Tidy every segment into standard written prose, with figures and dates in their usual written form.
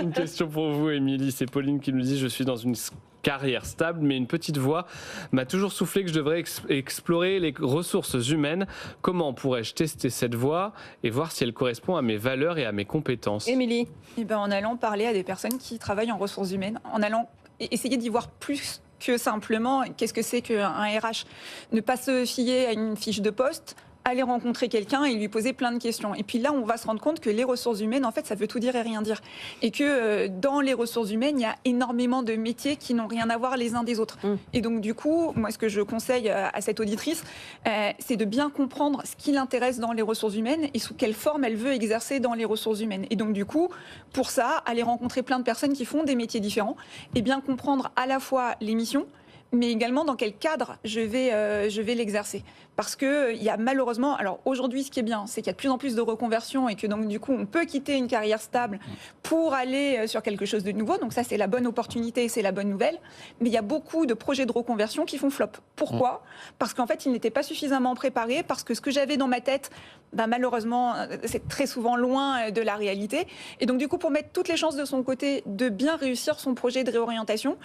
Une question pour vous, Émilie. C'est Pauline qui nous dit: je suis dans une carrière stable, mais une petite voix m'a toujours soufflé que je devrais explorer les ressources humaines. Comment pourrais-je tester cette voie et voir si elle correspond à mes valeurs et à mes compétences? Émilie. En allant parler à des personnes qui travaillent en ressources humaines, en allant essayer d'y voir plus que simplement qu'est-ce que c'est qu'un RH. Ne pas se fier à une fiche de poste, aller rencontrer quelqu'un et lui poser plein de questions. Et puis là, on va se rendre compte que les ressources humaines, en fait, ça veut tout dire et rien dire. Et que dans les ressources humaines, il y a énormément de métiers qui n'ont rien à voir les uns des autres. Et donc, du coup, moi, ce que je conseille à cette auditrice, c'est de bien comprendre ce qui l'intéresse dans les ressources humaines et sous quelle forme elle veut exercer dans les ressources humaines. Et donc, du coup, pour ça, aller rencontrer plein de personnes qui font des métiers différents et bien comprendre à la fois les missions, mais également dans quel cadre je vais l'exercer. Parce qu'il y a malheureusement, alors aujourd'hui ce qui est bien, c'est qu'il y a de plus en plus de reconversions et que donc du coup on peut quitter une carrière stable pour aller sur quelque chose de nouveau. Donc ça c'est la bonne opportunité, c'est la bonne nouvelle. Mais il y a beaucoup de projets de reconversion qui font flop. Pourquoi ? Parce qu'en fait ils n'étaient pas suffisamment préparés, parce que ce que j'avais dans ma tête, malheureusement c'est très souvent loin de la réalité. Et donc du coup pour mettre toutes les chances de son côté de bien réussir son projet de réorientation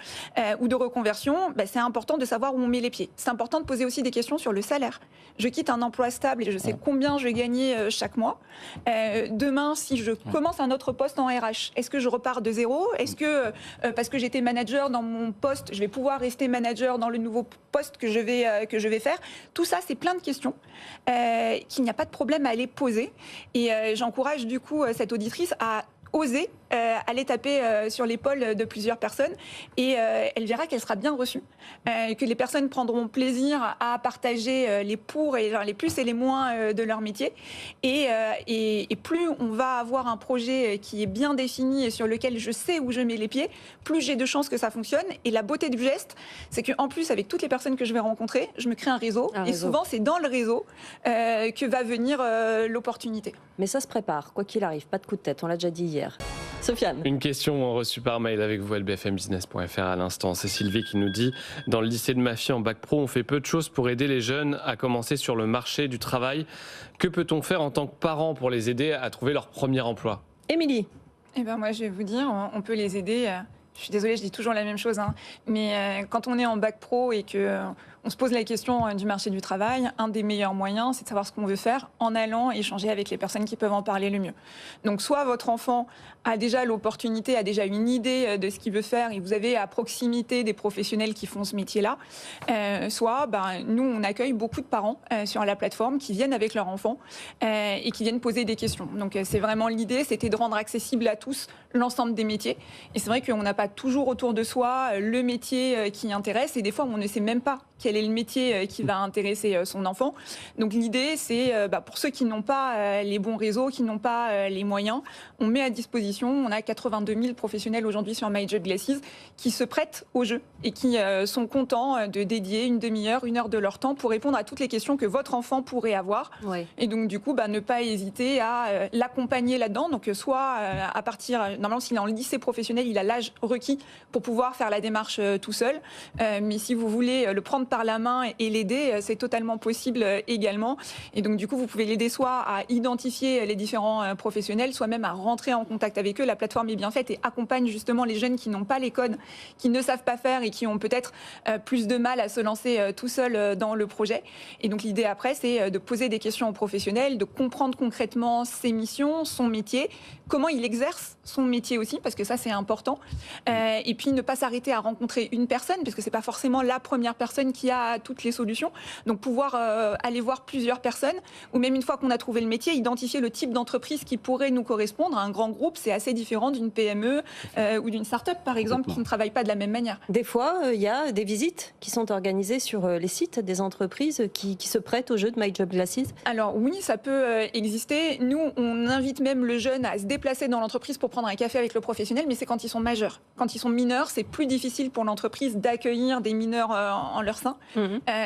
ou de reconversion, c'est important de savoir où on met les pieds. C'est important de poser aussi des questions sur le salaire. Je quitte un emploi stable et je sais combien je vais gagner chaque mois. Demain, si je commence un autre poste en RH, est-ce que je repars de zéro ? Est-ce que, parce que j'étais manager dans mon poste, je vais pouvoir rester manager dans le nouveau poste que je vais faire ? Tout ça, c'est plein de questions qu'il n'y a pas de problème à aller poser. Et j'encourage du coup cette auditrice à oser aller taper sur l'épaule de plusieurs personnes et elle verra qu'elle sera bien reçue, que les personnes prendront plaisir à partager les pour et les plus et les moins de leur métier et plus on va avoir un projet qui est bien défini et sur lequel je sais où je mets les pieds, plus j'ai de chances que ça fonctionne. Et la beauté du geste, c'est qu'en plus avec toutes les personnes que je vais rencontrer, je me crée un réseau et souvent c'est dans le réseau que va venir l'opportunité. Mais ça se prépare, quoi qu'il arrive, pas de coup de tête, on l'a déjà dit hier. Sofiane. Une question reçue par mail avec vous, lbfmbusiness.fr à l'instant. C'est Sylvie qui nous dit: dans le lycée de ma fille en bac pro, on fait peu de choses pour aider les jeunes à commencer sur le marché du travail. Que peut-on faire en tant que parents pour les aider à trouver leur premier emploi ? Émilie. Moi, je vais vous dire, on peut les aider. Je suis désolée, je dis toujours la même chose, mais quand on est en bac pro et que on se pose la question du marché du travail, un des meilleurs moyens, c'est de savoir ce qu'on veut faire en allant échanger avec les personnes qui peuvent en parler le mieux. Donc soit votre enfant a déjà l'opportunité, a déjà une idée de ce qu'il veut faire et vous avez à proximité des professionnels qui font ce métier-là, soit nous, on accueille beaucoup de parents sur la plateforme qui viennent avec leur enfant et qui viennent poser des questions. Donc c'est vraiment l'idée, c'était de rendre accessible à tous l'ensemble des métiers. Et c'est vrai qu'on n'a pas toujours autour de soi le métier qui intéresse et des fois on ne sait même pas quel est le métier qui va intéresser son enfant. Donc l'idée, c'est pour ceux qui n'ont pas les bons réseaux, qui n'ont pas les moyens, on met à disposition, on a 82 000 professionnels aujourd'hui sur MyJobGlasses qui se prêtent au jeu et qui sont contents de dédier une demi-heure, une heure de leur temps pour répondre à toutes les questions que votre enfant pourrait avoir. Oui. Et donc du coup, ne pas hésiter à l'accompagner là-dedans. Donc soit à partir, normalement s'il est en lycée professionnel, il a l'âge requis pour pouvoir faire la démarche tout seul. Mais si vous voulez le prendre par la main et l'aider, c'est totalement possible également. Et donc du coup, vous pouvez l'aider soit à identifier les différents professionnels, soit même à rentrer en contact avec eux. La plateforme est bien faite et accompagne justement les jeunes qui n'ont pas les codes, qui ne savent pas faire et qui ont peut-être plus de mal à se lancer tout seul dans le projet. Et donc l'idée après, c'est de poser des questions aux professionnels, de comprendre concrètement ses missions, son métier, comment il exerce son métier aussi, parce que ça c'est important. Et puis ne pas s'arrêter à rencontrer une personne, parce que c'est pas forcément la première personne qui a toutes les solutions. Donc pouvoir aller voir plusieurs personnes, ou même une fois qu'on a trouvé le métier, identifier le type d'entreprise qui pourrait nous correspondre. Un grand groupe, c'est assez différent d'une PME ou d'une start-up, par exemple, qui ne travaille pas de la même manière. Des fois, il y a des visites qui sont organisées sur les sites des entreprises qui se prêtent au jeu de MyJobGlasses. Alors oui, ça peut exister. Nous, on invite même le jeune à se déplacer dans l'entreprise pour prendre un café avec le professionnel, mais c'est quand ils sont majeurs. Quand ils sont mineurs, c'est plus difficile pour l'entreprise d'accueillir des mineurs en leur sein.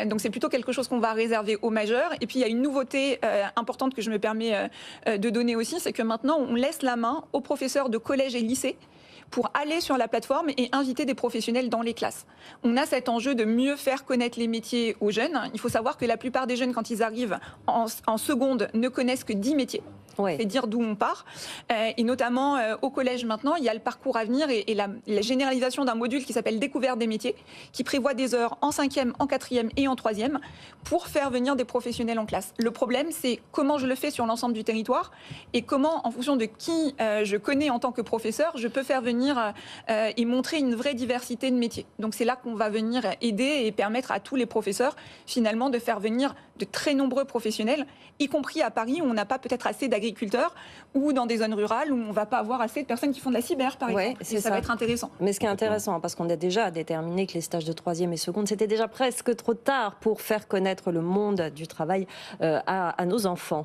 Donc c'est plutôt quelque chose qu'on va réserver aux majeurs. Et puis il y a une nouveauté importante que je me permets de donner aussi, c'est que maintenant on laisse la main aux professeurs de collège et lycée pour aller sur la plateforme et inviter des professionnels dans les classes. On a cet enjeu de mieux faire connaître les métiers aux jeunes. Il faut savoir que la plupart des jeunes, quand ils arrivent en seconde, ne connaissent que 10 métiers. Ouais. fait dire d'où on part. Et notamment au collège maintenant, il y a le parcours à venir et la généralisation d'un module qui s'appelle Découverte des métiers, qui prévoit des heures en 5e, en 4e et en 3e pour faire venir des professionnels en classe. Le problème, c'est comment je le fais sur l'ensemble du territoire et comment, en fonction de qui je connais en tant que professeur, je peux faire venir et montrer une vraie diversité de métiers. Donc c'est là qu'on va venir aider et permettre à tous les professeurs, finalement, de faire venir de très nombreux professionnels, y compris à Paris, où on n'a pas peut-être assez d'agriculteurs, ou dans des zones rurales, où on ne va pas avoir assez de personnes qui font de la cyber, par exemple. Et ça va être intéressant. Mais ce qui est intéressant, parce qu'on a déjà déterminé que les stages de 3e et seconde, c'était déjà presque trop tard pour faire connaître le monde du travail à nos enfants.